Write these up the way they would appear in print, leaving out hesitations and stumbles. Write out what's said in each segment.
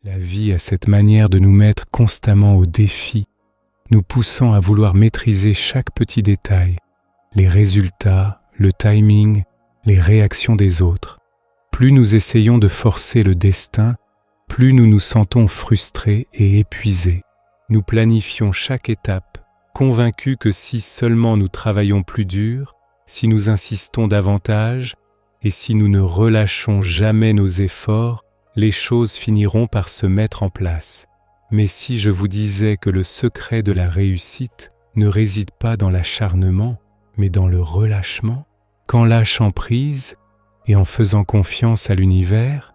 La vie a cette manière de nous mettre constamment au défi, nous poussant à vouloir maîtriser chaque petit détail, les résultats, le timing, les réactions des autres. Plus nous essayons de forcer le destin, plus nous nous sentons frustrés et épuisés. Nous planifions chaque étape, convaincus que si seulement nous travaillons plus dur, si nous insistons davantage, et si nous ne relâchons jamais nos efforts, les choses finiront par se mettre en place. Mais si je vous disais que le secret de la réussite ne réside pas dans l'acharnement, mais dans le relâchement, qu'en lâchant prise et en faisant confiance à l'univers,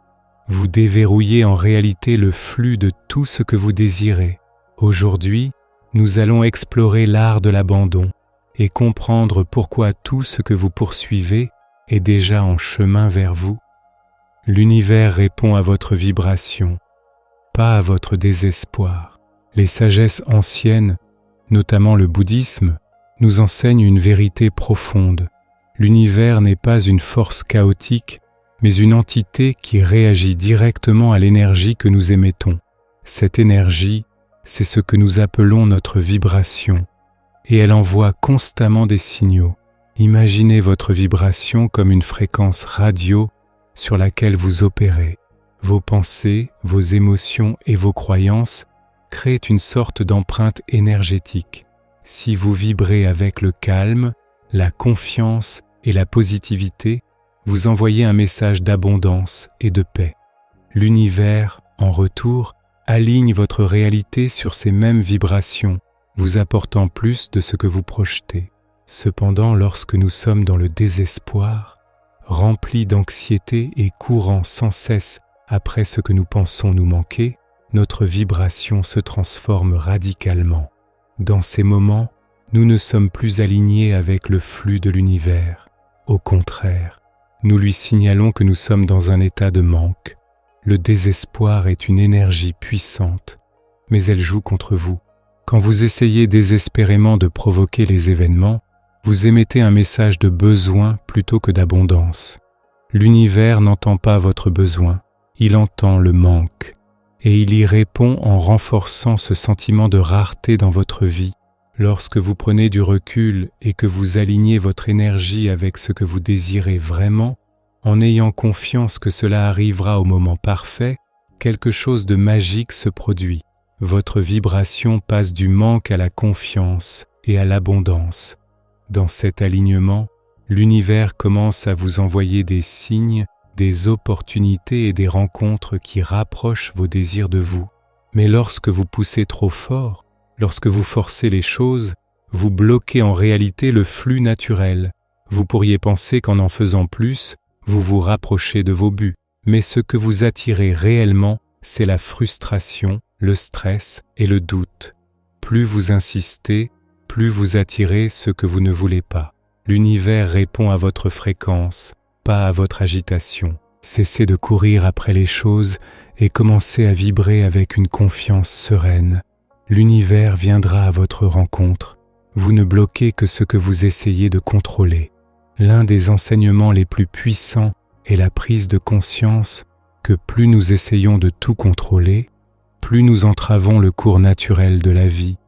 vous déverrouillez en réalité le flux de tout ce que vous désirez. Aujourd'hui, nous allons explorer l'art de l'abandon et comprendre pourquoi tout ce que vous poursuivez est déjà en chemin vers vous. L'univers répond à votre vibration, pas à votre désespoir. Les sagesses anciennes, notamment le bouddhisme, nous enseignent une vérité profonde. L'univers n'est pas une force chaotique, mais une entité qui réagit directement à l'énergie que nous émettons. Cette énergie, c'est ce que nous appelons notre vibration, et elle envoie constamment des signaux. Imaginez votre vibration comme une fréquence radio sur laquelle vous opérez. Vos pensées, vos émotions et vos croyances créent une sorte d'empreinte énergétique. Si vous vibrez avec le calme, la confiance et la positivité, vous envoyez un message d'abondance et de paix. L'univers, en retour, aligne votre réalité sur ces mêmes vibrations, vous apportant plus de ce que vous projetez. Cependant, lorsque nous sommes dans le désespoir, remplis d'anxiété et courant sans cesse après ce que nous pensons nous manquer, notre vibration se transforme radicalement. Dans ces moments, nous ne sommes plus alignés avec le flux de l'univers. Au contraire, nous lui signalons que nous sommes dans un état de manque. Le désespoir est une énergie puissante, mais elle joue contre vous. Quand vous essayez désespérément de provoquer les événements, vous émettez un message de besoin plutôt que d'abondance. L'univers n'entend pas votre besoin, il entend le manque, et il y répond en renforçant ce sentiment de rareté dans votre vie. Lorsque vous prenez du recul et que vous alignez votre énergie avec ce que vous désirez vraiment, en ayant confiance que cela arrivera au moment parfait, quelque chose de magique se produit. Votre vibration passe du manque à la confiance et à l'abondance. Dans cet alignement, l'univers commence à vous envoyer des signes, des opportunités et des rencontres qui rapprochent vos désirs de vous. Mais lorsque vous poussez trop fort, lorsque vous forcez les choses, vous bloquez en réalité le flux naturel. Vous pourriez penser qu'en faisant plus, vous vous rapprochez de vos buts. Mais ce que vous attirez réellement, c'est la frustration, le stress et le doute. Plus vous insistez, plus vous attirez ce que vous ne voulez pas. L'univers répond à votre fréquence, pas à votre agitation. Cessez de courir après les choses et commencez à vibrer avec une confiance sereine. L'univers viendra à votre rencontre. Vous ne bloquez que ce que vous essayez de contrôler. L'un des enseignements les plus puissants est la prise de conscience que plus nous essayons de tout contrôler, plus nous entravons le cours naturel de la vie.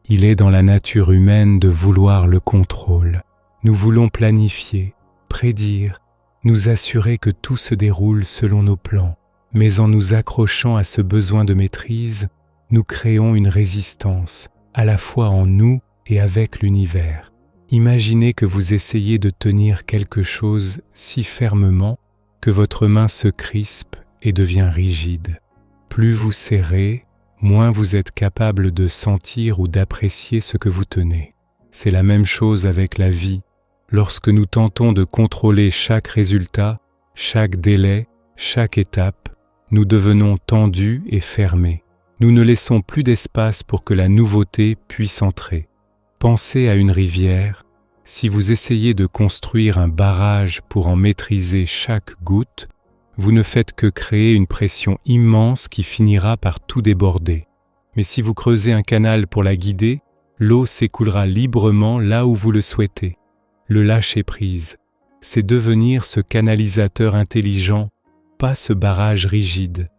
Il est dans la nature humaine de vouloir le contrôle. Nous voulons planifier, prédire, nous assurer que tout se déroule selon nos plans. Mais en nous accrochant à ce besoin de maîtrise, nous créons une résistance, à la fois en nous et avec l'univers. Imaginez que vous essayez de tenir quelque chose si fermement que votre main se crispe et devient rigide. Plus vous serrez, moins vous êtes capable de sentir ou d'apprécier ce que vous tenez. C'est la même chose avec la vie. Lorsque nous tentons de contrôler chaque résultat, chaque délai, chaque étape, nous devenons tendus et fermés. Nous ne laissons plus d'espace pour que la nouveauté puisse entrer. Pensez à une rivière. Si vous essayez de construire un barrage pour en maîtriser chaque goutte, vous ne faites que créer une pression immense qui finira par tout déborder. Mais si vous creusez un canal pour la guider, l'eau s'écoulera librement là où vous le souhaitez. Le lâcher-prise, c'est devenir ce canalisateur intelligent, pas ce barrage rigide.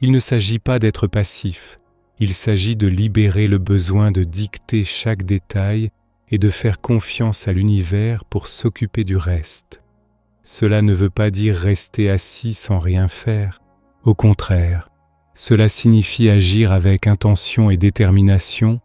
Il ne s'agit pas d'être passif, il s'agit de libérer le besoin de dicter chaque détail et de faire confiance à l'univers pour s'occuper du reste. Cela ne veut pas dire rester assis sans rien faire. Au contraire, cela signifie agir avec intention et détermination,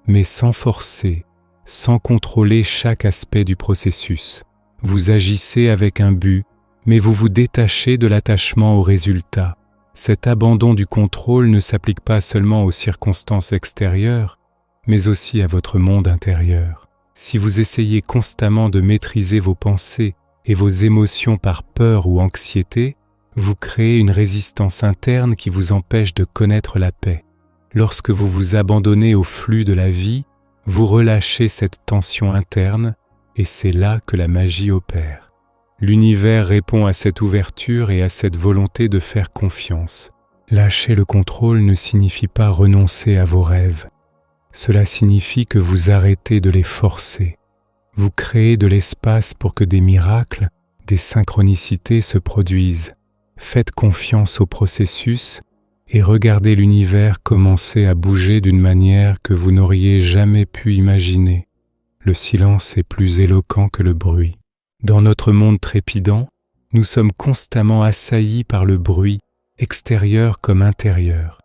mais sans forcer, sans contrôler chaque aspect du processus. Vous agissez avec un but, mais vous vous détachez de l'attachement au résultat. Cet abandon du contrôle ne s'applique pas seulement aux circonstances extérieures, mais aussi à votre monde intérieur. Si vous essayez constamment de maîtriser vos pensées et vos émotions par peur ou anxiété, vous créez une résistance interne qui vous empêche de connaître la paix. Lorsque vous vous abandonnez au flux de la vie, vous relâchez cette tension interne et c'est là que la magie opère. L'univers répond à cette ouverture et à cette volonté de faire confiance. Lâcher le contrôle ne signifie pas renoncer à vos rêves. Cela signifie que vous arrêtez de les forcer. Vous créez de l'espace pour que des miracles, des synchronicités se produisent. Faites confiance au processus et regardez l'univers commencer à bouger d'une manière que vous n'auriez jamais pu imaginer. Le silence est plus éloquent que le bruit. Dans notre monde trépidant, nous sommes constamment assaillis par le bruit, extérieur comme intérieur.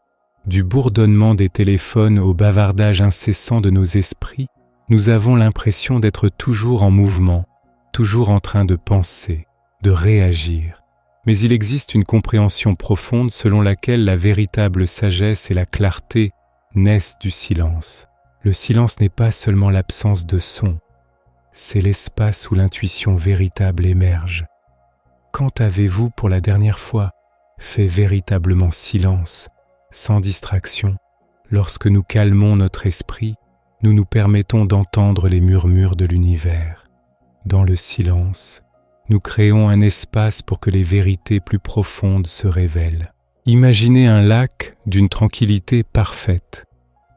Du bourdonnement des téléphones au bavardage incessant de nos esprits, nous avons l'impression d'être toujours en mouvement, toujours en train de penser, de réagir. Mais il existe une compréhension profonde selon laquelle la véritable sagesse et la clarté naissent du silence. Le silence n'est pas seulement l'absence de son, c'est l'espace où l'intuition véritable émerge. Quand avez-vous pour la dernière fois fait véritablement silence, sans distraction? Lorsque nous calmons notre esprit, nous nous permettons d'entendre les murmures de l'univers. Dans le silence, nous créons un espace pour que les vérités plus profondes se révèlent. Imaginez un lac d'une tranquillité parfaite.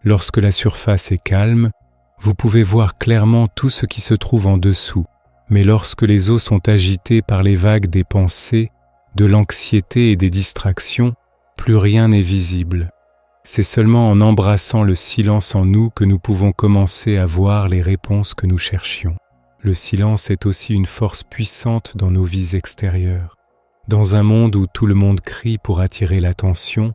Lorsque la surface est calme, vous pouvez voir clairement tout ce qui se trouve en dessous. Mais lorsque les eaux sont agitées par les vagues des pensées, de l'anxiété et des distractions, plus rien n'est visible. C'est seulement en embrassant le silence en nous que nous pouvons commencer à voir les réponses que nous cherchions. Le silence est aussi une force puissante dans nos vies extérieures. Dans un monde où tout le monde crie pour attirer l'attention,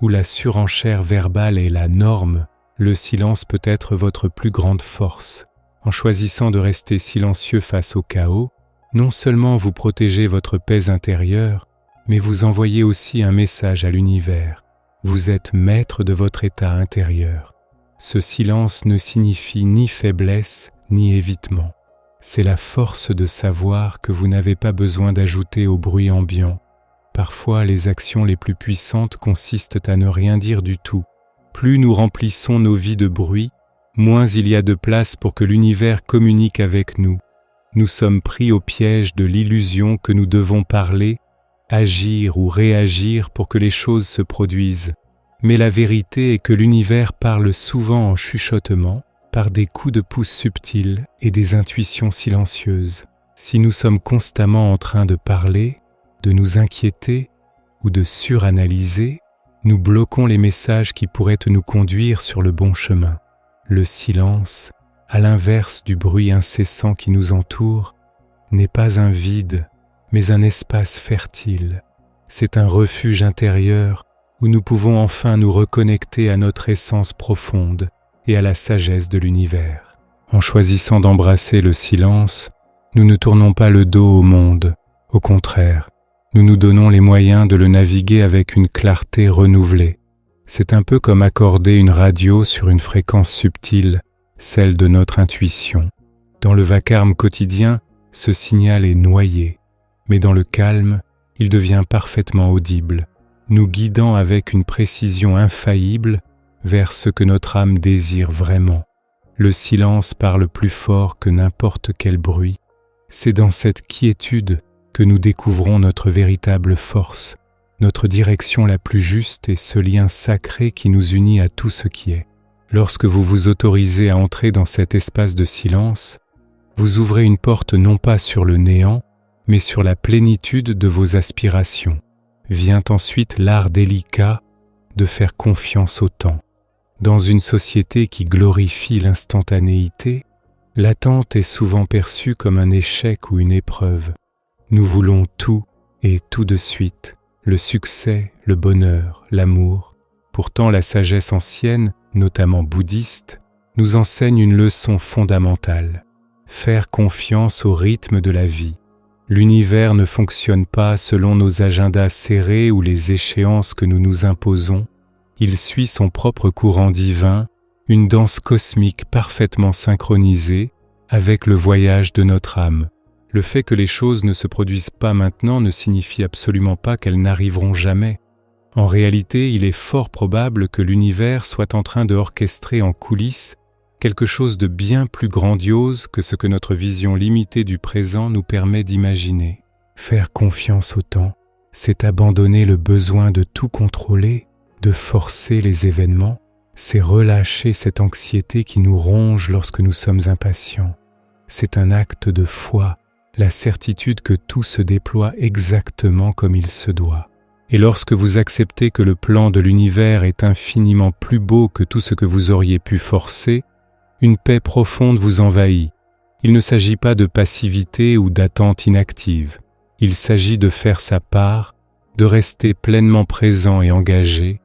où la surenchère verbale est la norme, le silence peut être votre plus grande force. En choisissant de rester silencieux face au chaos, non seulement vous protégez votre paix intérieure, mais vous envoyez aussi un message à l'univers. Vous êtes maître de votre état intérieur. Ce silence ne signifie ni faiblesse ni évitement. C'est la force de savoir que vous n'avez pas besoin d'ajouter au bruit ambiant. Parfois, les actions les plus puissantes consistent à ne rien dire du tout. Plus nous remplissons nos vies de bruit, moins il y a de place pour que l'univers communique avec nous. Nous sommes pris au piège de l'illusion que nous devons parler, agir ou réagir pour que les choses se produisent. Mais la vérité est que l'univers parle souvent en chuchotement, par des coups de pouce subtils et des intuitions silencieuses. Si nous sommes constamment en train de parler, de nous inquiéter ou de suranalyser, nous bloquons les messages qui pourraient nous conduire sur le bon chemin. Le silence, à l'inverse du bruit incessant qui nous entoure, n'est pas un vide, mais un espace fertile. C'est un refuge intérieur où nous pouvons enfin nous reconnecter à notre essence profonde et à la sagesse de l'univers. En choisissant d'embrasser le silence, nous ne tournons pas le dos au monde. Au contraire, nous nous donnons les moyens de le naviguer avec une clarté renouvelée. C'est un peu comme accorder une radio sur une fréquence subtile, celle de notre intuition. Dans le vacarme quotidien, ce signal est noyé, mais dans le calme, il devient parfaitement audible, nous guidant avec une précision infaillible vers ce que notre âme désire vraiment. Le silence parle plus fort que n'importe quel bruit. C'est dans cette quiétude que nous découvrons notre véritable force, notre direction la plus juste et ce lien sacré qui nous unit à tout ce qui est. Lorsque vous vous autorisez à entrer dans cet espace de silence, vous ouvrez une porte non pas sur le néant, mais sur la plénitude de vos aspirations. Vient ensuite l'art délicat de faire confiance au temps. Dans une société qui glorifie l'instantanéité, l'attente est souvent perçue comme un échec ou une épreuve. Nous voulons tout et tout de suite, le succès, le bonheur, l'amour. Pourtant, la sagesse ancienne, notamment bouddhiste, nous enseigne une leçon fondamentale. Faire confiance au rythme de la vie. L'univers ne fonctionne pas selon nos agendas serrés ou les échéances que nous nous imposons. Il suit son propre courant divin, une danse cosmique parfaitement synchronisée avec le voyage de notre âme. Le fait que les choses ne se produisent pas maintenant ne signifie absolument pas qu'elles n'arriveront jamais. En réalité, il est fort probable que l'univers soit en train de orchestrer en coulisses quelque chose de bien plus grandiose que ce que notre vision limitée du présent nous permet d'imaginer. Faire confiance au temps, c'est abandonner le besoin de tout contrôler, de forcer les événements, c'est relâcher cette anxiété qui nous ronge lorsque nous sommes impatients. C'est un acte de foi, la certitude que tout se déploie exactement comme il se doit. Et lorsque vous acceptez que le plan de l'univers est infiniment plus beau que tout ce que vous auriez pu forcer, une paix profonde vous envahit. Il ne s'agit pas de passivité ou d'attente inactive. Il s'agit de faire sa part, de rester pleinement présent et engagé,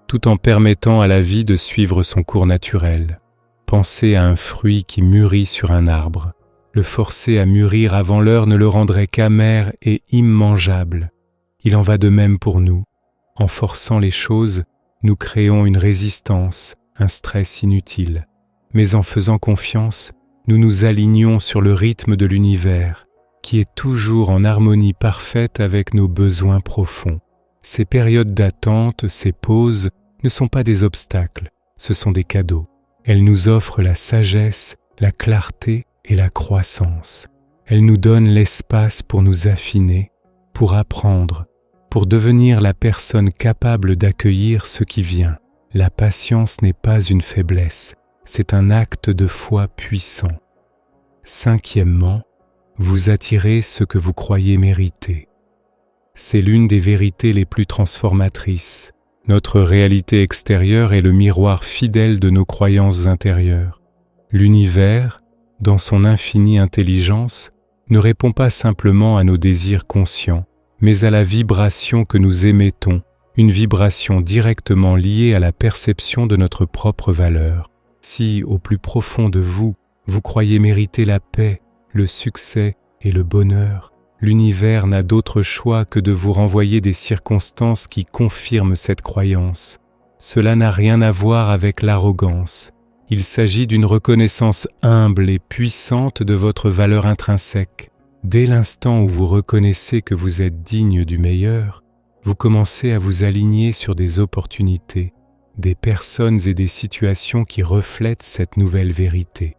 tout en permettant à la vie de suivre son cours naturel. Pensez à un fruit qui mûrit sur un arbre. Le forcer à mûrir avant l'heure ne le rendrait qu'amer et immangeable. Il en va de même pour nous. En forçant les choses, nous créons une résistance, un stress inutile. Mais en faisant confiance, nous nous alignons sur le rythme de l'univers, qui est toujours en harmonie parfaite avec nos besoins profonds. Ces périodes d'attente, ces pauses, ne sont pas des obstacles, ce sont des cadeaux. Elles nous offrent la sagesse, la clarté et la croissance. Elles nous donnent l'espace pour nous affiner, pour apprendre, pour devenir la personne capable d'accueillir ce qui vient. La patience n'est pas une faiblesse. C'est un acte de foi puissant. Cinquièmement, vous attirez ce que vous croyez mériter. C'est l'une des vérités les plus transformatrices. Notre réalité extérieure est le miroir fidèle de nos croyances intérieures. L'univers, dans son infinie intelligence, ne répond pas simplement à nos désirs conscients, mais à la vibration que nous émettons, une vibration directement liée à la perception de notre propre valeur. Si, au plus profond de vous, vous croyez mériter la paix, le succès et le bonheur, l'univers n'a d'autre choix que de vous renvoyer des circonstances qui confirment cette croyance. Cela n'a rien à voir avec l'arrogance. Il s'agit d'une reconnaissance humble et puissante de votre valeur intrinsèque. Dès l'instant où vous reconnaissez que vous êtes digne du meilleur, vous commencez à vous aligner sur des opportunités, des personnes et des situations qui reflètent cette nouvelle vérité.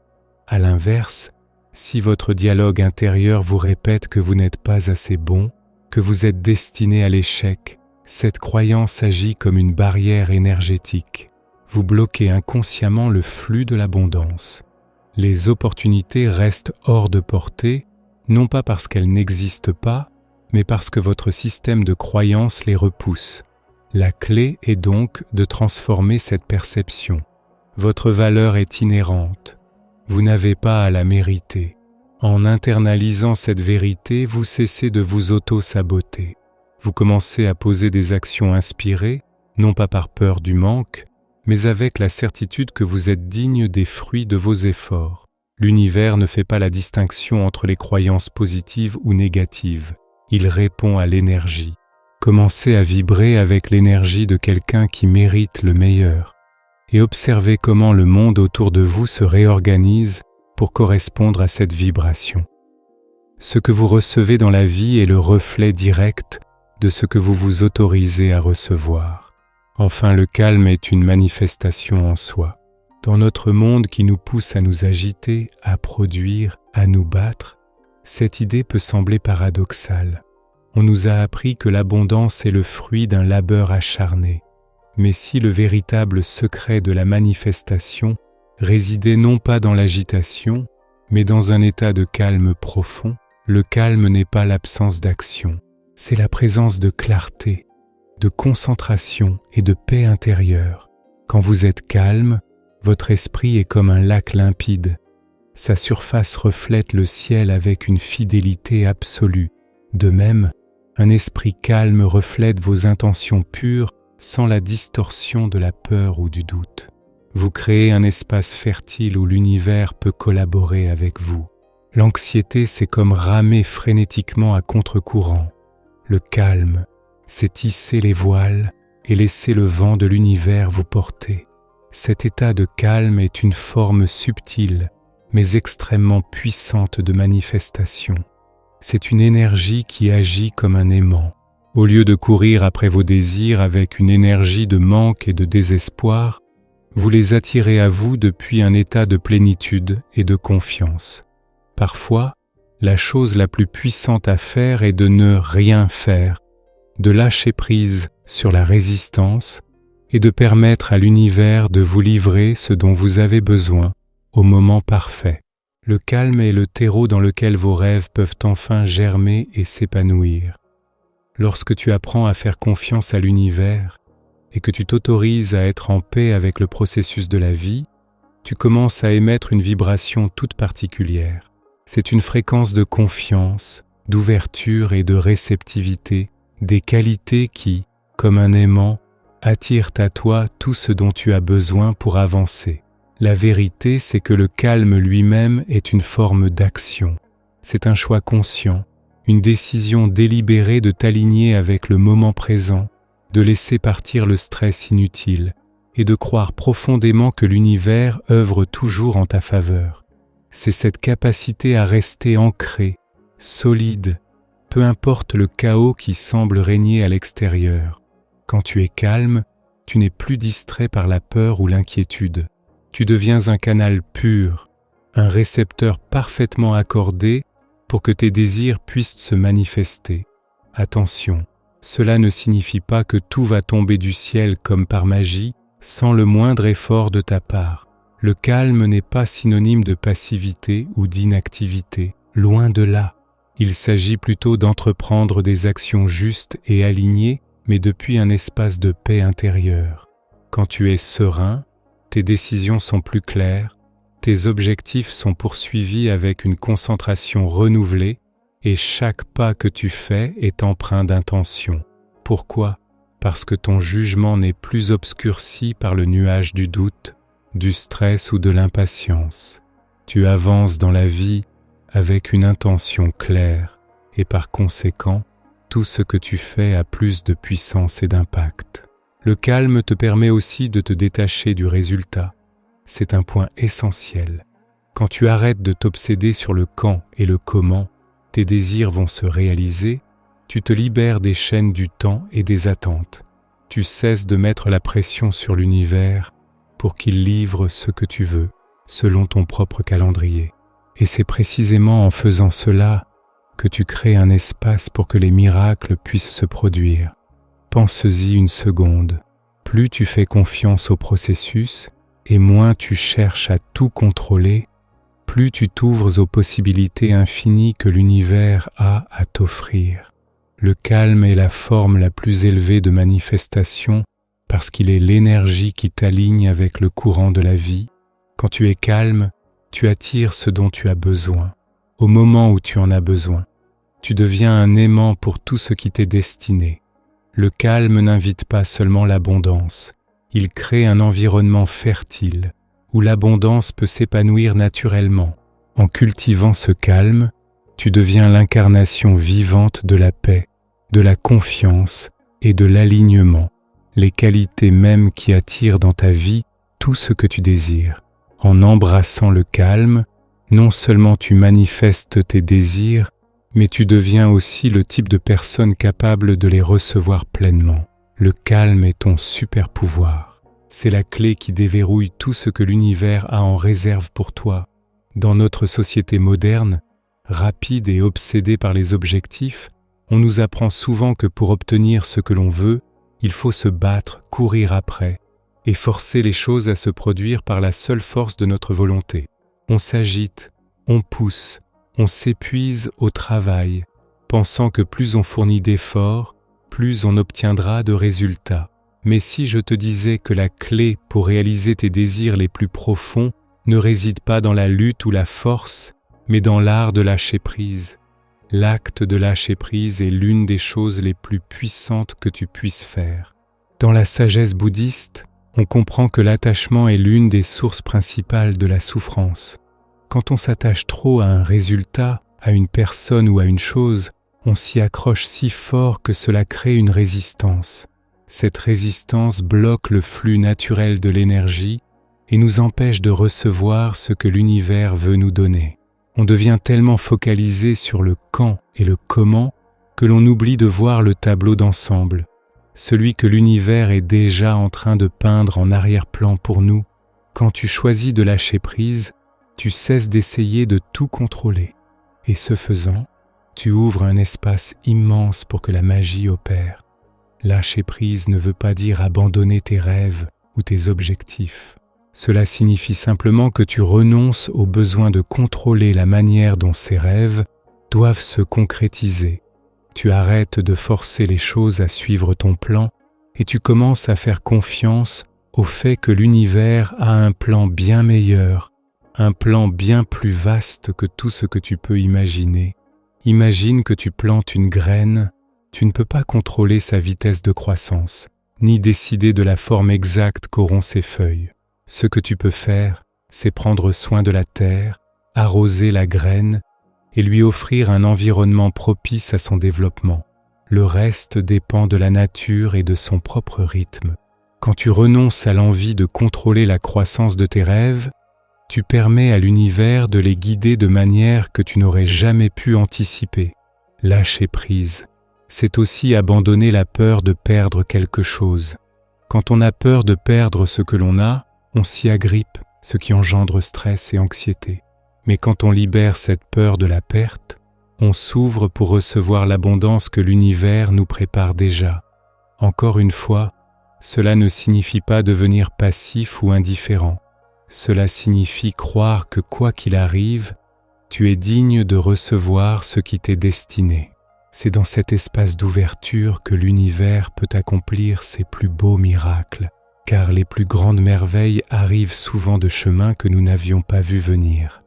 À l'inverse, si votre dialogue intérieur vous répète que vous n'êtes pas assez bon, que vous êtes destiné à l'échec, cette croyance agit comme une barrière énergétique. Vous bloquez inconsciemment le flux de l'abondance. Les opportunités restent hors de portée, non pas parce qu'elles n'existent pas, mais parce que votre système de croyance les repousse. La clé est donc de transformer cette perception. Votre valeur est inhérente. Vous n'avez pas à la mériter. En internalisant cette vérité, vous cessez de vous auto-saboter. Vous commencez à poser des actions inspirées, non pas par peur du manque, mais avec la certitude que vous êtes digne des fruits de vos efforts. L'univers ne fait pas la distinction entre les croyances positives ou négatives. Il répond à l'énergie. Commencez à vibrer avec l'énergie de quelqu'un qui mérite le meilleur et observez comment le monde autour de vous se réorganise pour correspondre à cette vibration. Ce que vous recevez dans la vie est le reflet direct de ce que vous vous autorisez à recevoir. Enfin, le calme est une manifestation en soi. Dans notre monde qui nous pousse à nous agiter, à produire, à nous battre, cette idée peut sembler paradoxale. On nous a appris que l'abondance est le fruit d'un labeur acharné. Mais si le véritable secret de la manifestation résidait non pas dans l'agitation, mais dans un état de calme profond, le calme n'est pas l'absence d'action, c'est la présence de clarté. de concentration et de paix intérieure. Quand vous êtes calme, votre esprit est comme un lac limpide. Sa surface reflète le ciel avec une fidélité absolue. De même, un esprit calme reflète vos intentions pures sans la distorsion de la peur ou du doute. Vous créez un espace fertile où l'univers peut collaborer avec vous. L'anxiété, c'est comme ramer frénétiquement à contre-courant. Le calme, c'est tisser les voiles et laisser le vent de l'univers vous porter. Cet état de calme est une forme subtile, mais extrêmement puissante de manifestation. C'est une énergie qui agit comme un aimant. Au lieu de courir après vos désirs avec une énergie de manque et de désespoir, vous les attirez à vous depuis un état de plénitude et de confiance. Parfois, la chose la plus puissante à faire est de ne rien faire, de lâcher prise sur la résistance et de permettre à l'univers de vous livrer ce dont vous avez besoin au moment parfait. Le calme est le terreau dans lequel vos rêves peuvent enfin germer et s'épanouir. Lorsque tu apprends à faire confiance à l'univers et que tu t'autorises à être en paix avec le processus de la vie, tu commences à émettre une vibration toute particulière. C'est une fréquence de confiance, d'ouverture et de réceptivité, des qualités qui, comme un aimant, attirent à toi tout ce dont tu as besoin pour avancer. La vérité, c'est que le calme lui-même est une forme d'action. C'est un choix conscient, une décision délibérée de t'aligner avec le moment présent, de laisser partir le stress inutile et de croire profondément que l'univers œuvre toujours en ta faveur. C'est cette capacité à rester ancré, solide, peu importe le chaos qui semble régner à l'extérieur. Quand tu es calme, tu n'es plus distrait par la peur ou l'inquiétude. Tu deviens un canal pur, un récepteur parfaitement accordé pour que tes désirs puissent se manifester. Attention, cela ne signifie pas que tout va tomber du ciel comme par magie, sans le moindre effort de ta part. Le calme n'est pas synonyme de passivité ou d'inactivité, loin de là. Il s'agit plutôt d'entreprendre des actions justes et alignées, mais depuis un espace de paix intérieure. Quand tu es serein, tes décisions sont plus claires, tes objectifs sont poursuivis avec une concentration renouvelée et chaque pas que tu fais est empreint d'intention. Pourquoi ? Parce que ton jugement n'est plus obscurci par le nuage du doute, du stress ou de l'impatience. Tu avances dans la vie avec une intention claire et par conséquent, tout ce que tu fais a plus de puissance et d'impact. Le calme te permet aussi de te détacher du résultat. C'est un point essentiel. Quand tu arrêtes de t'obséder sur le quand et le comment, tes désirs vont se réaliser, tu te libères des chaînes du temps et des attentes. Tu cesses de mettre la pression sur l'univers pour qu'il livre ce que tu veux, selon ton propre calendrier. Et c'est précisément en faisant cela que tu crées un espace pour que les miracles puissent se produire. Pense-y une seconde. Plus tu fais confiance au processus et moins tu cherches à tout contrôler, plus tu t'ouvres aux possibilités infinies que l'univers a à t'offrir. Le calme est la forme la plus élevée de manifestation parce qu'il est l'énergie qui t'aligne avec le courant de la vie. Quand tu es calme, tu attires ce dont tu as besoin, au moment où tu en as besoin. Tu deviens un aimant pour tout ce qui t'est destiné. Le calme n'invite pas seulement l'abondance, il crée un environnement fertile où l'abondance peut s'épanouir naturellement. En cultivant ce calme, tu deviens l'incarnation vivante de la paix, de la confiance et de l'alignement, les qualités mêmes qui attirent dans ta vie tout ce que tu désires. En embrassant le calme, non seulement tu manifestes tes désirs, mais tu deviens aussi le type de personne capable de les recevoir pleinement. Le calme est ton super pouvoir. C'est la clé qui déverrouille tout ce que l'univers a en réserve pour toi. Dans notre société moderne, rapide et obsédée par les objectifs, on nous apprend souvent que pour obtenir ce que l'on veut, il faut se battre, courir après, et forcer les choses à se produire par la seule force de notre volonté. On s'agite, on pousse, on s'épuise au travail, pensant que plus on fournit d'efforts, plus on obtiendra de résultats. Mais si je te disais que la clé pour réaliser tes désirs les plus profonds ne réside pas dans la lutte ou la force, mais dans l'art de lâcher prise. L'acte de lâcher prise est l'une des choses les plus puissantes que tu puisses faire. Dans la sagesse bouddhiste, on comprend que l'attachement est l'une des sources principales de la souffrance. Quand on s'attache trop à un résultat, à une personne ou à une chose, on s'y accroche si fort que cela crée une résistance. Cette résistance bloque le flux naturel de l'énergie et nous empêche de recevoir ce que l'univers veut nous donner. On devient tellement focalisé sur le quand et le comment que l'on oublie de voir le tableau d'ensemble, celui que l'univers est déjà en train de peindre en arrière-plan pour nous. Quand tu choisis de lâcher prise, tu cesses d'essayer de tout contrôler. Et ce faisant, tu ouvres un espace immense pour que la magie opère. Lâcher prise ne veut pas dire abandonner tes rêves ou tes objectifs. Cela signifie simplement que tu renonces au besoin de contrôler la manière dont ces rêves doivent se concrétiser. Tu arrêtes de forcer les choses à suivre ton plan et tu commences à faire confiance au fait que l'univers a un plan bien meilleur, un plan bien plus vaste que tout ce que tu peux imaginer. Imagine que tu plantes une graine, tu ne peux pas contrôler sa vitesse de croissance, ni décider de la forme exacte qu'auront ses feuilles. Ce que tu peux faire, c'est prendre soin de la terre, arroser la graine et lui offrir un environnement propice à son développement. Le reste dépend de la nature et de son propre rythme. Quand tu renonces à l'envie de contrôler la croissance de tes rêves, tu permets à l'univers de les guider de manière que tu n'aurais jamais pu anticiper. Lâcher prise, c'est aussi abandonner la peur de perdre quelque chose. Quand on a peur de perdre ce que l'on a, on s'y agrippe, ce qui engendre stress et anxiété. Mais quand on libère cette peur de la perte, on s'ouvre pour recevoir l'abondance que l'univers nous prépare déjà. Encore une fois, cela ne signifie pas devenir passif ou indifférent. Cela signifie croire que quoi qu'il arrive, tu es digne de recevoir ce qui t'est destiné. C'est dans cet espace d'ouverture que l'univers peut accomplir ses plus beaux miracles, car les plus grandes merveilles arrivent souvent de chemins que nous n'avions pas vus venir.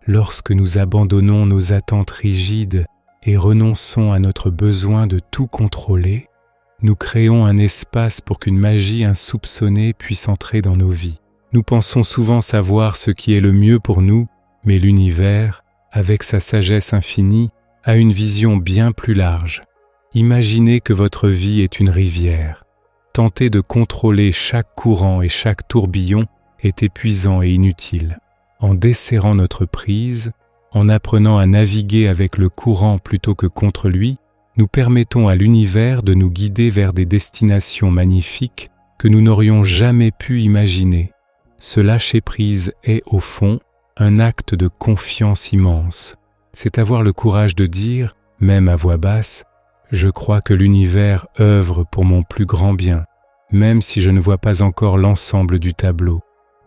Lorsque nous abandonnons nos attentes rigides et renonçons à notre besoin de tout contrôler, nous créons un espace pour qu'une magie insoupçonnée puisse entrer dans nos vies. Nous pensons souvent savoir ce qui est le mieux pour nous, mais l'univers, avec sa sagesse infinie, a une vision bien plus large. Imaginez que votre vie est une rivière. Tenter de contrôler chaque courant et chaque tourbillon est épuisant et inutile. En desserrant notre prise, en apprenant à naviguer avec le courant plutôt que contre lui, nous permettons à l'univers de nous guider vers des destinations magnifiques que nous n'aurions jamais pu imaginer. Ce lâcher-prise est, au fond, un acte de confiance immense. C'est avoir le courage de dire, même à voix basse, « Je crois que l'univers œuvre pour mon plus grand bien, même si je ne vois pas encore l'ensemble du tableau. »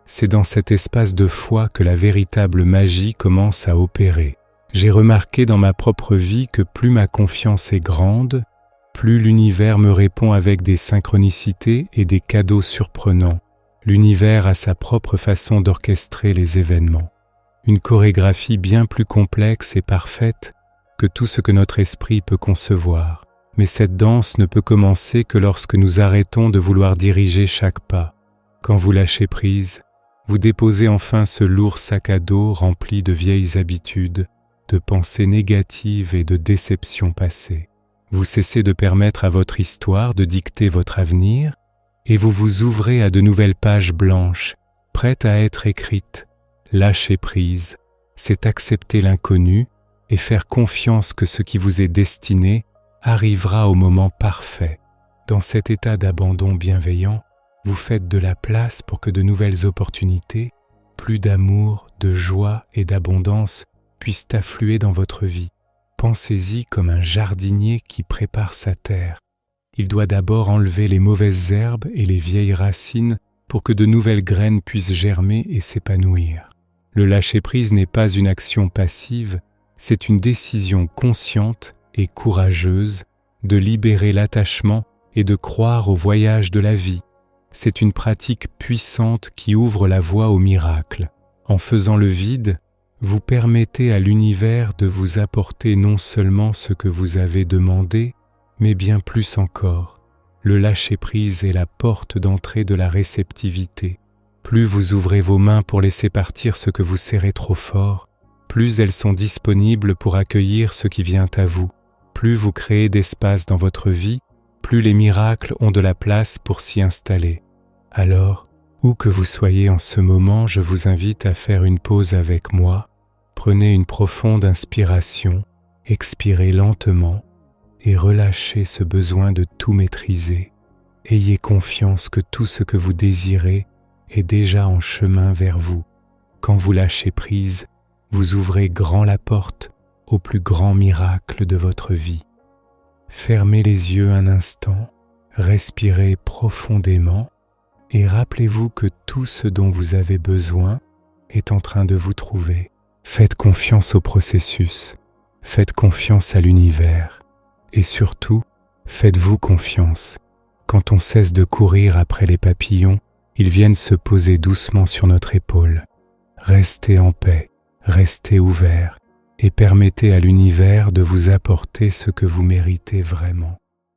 C'est dans cet espace de foi que la véritable magie commence à opérer. J'ai remarqué dans ma propre vie que plus ma confiance est grande, plus l'univers me répond avec des synchronicités et des cadeaux surprenants. L'univers a sa propre façon d'orchestrer les événements. Une chorégraphie bien plus complexe et parfaite que tout ce que notre esprit peut concevoir. Mais cette danse ne peut commencer que lorsque nous arrêtons de vouloir diriger chaque pas. Quand vous lâchez prise, vous déposez enfin ce lourd sac à dos rempli de vieilles habitudes, de pensées négatives et de déceptions passées. Vous cessez de permettre à votre histoire de dicter votre avenir et vous vous ouvrez à de nouvelles pages blanches, prêtes à être écrites. Lâcher prise, c'est accepter l'inconnu et faire confiance que ce qui vous est destiné arrivera au moment parfait. Dans cet état d'abandon bienveillant, vous faites de la place pour que de nouvelles opportunités, plus d'amour, de joie et d'abondance puissent affluer dans votre vie. Pensez-y comme un jardinier qui prépare sa terre. Il doit d'abord enlever les mauvaises herbes et les vieilles racines pour que de nouvelles graines puissent germer et s'épanouir. Le lâcher-prise n'est pas une action passive, c'est une décision consciente et courageuse de libérer l'attachement et de croire au voyage de la vie. C'est une pratique puissante qui ouvre la voie au miracle. En faisant le vide, vous permettez à l'univers de vous apporter non seulement ce que vous avez demandé, mais bien plus encore. Le lâcher-prise est la porte d'entrée de la réceptivité. Plus vous ouvrez vos mains pour laisser partir ce que vous serrez trop fort, plus elles sont disponibles pour accueillir ce qui vient à vous. Plus vous créez d'espace dans votre vie, plus les miracles ont de la place pour s'y installer. Alors, où que vous soyez en ce moment, je vous invite à faire une pause avec moi. Prenez une profonde inspiration, expirez lentement et relâchez ce besoin de tout maîtriser. Ayez confiance que tout ce que vous désirez est déjà en chemin vers vous. Quand vous lâchez prise, vous ouvrez grand la porte au plus grand miracle de votre vie. Fermez les yeux un instant, respirez profondément et rappelez-vous que tout ce dont vous avez besoin est en train de vous trouver. Faites confiance au processus, faites confiance à l'univers et surtout, faites-vous confiance. Quand on cesse de courir après les papillons, ils viennent se poser doucement sur notre épaule. Restez en paix, restez ouvert et permettez à l'univers de vous apporter ce que vous méritez vraiment.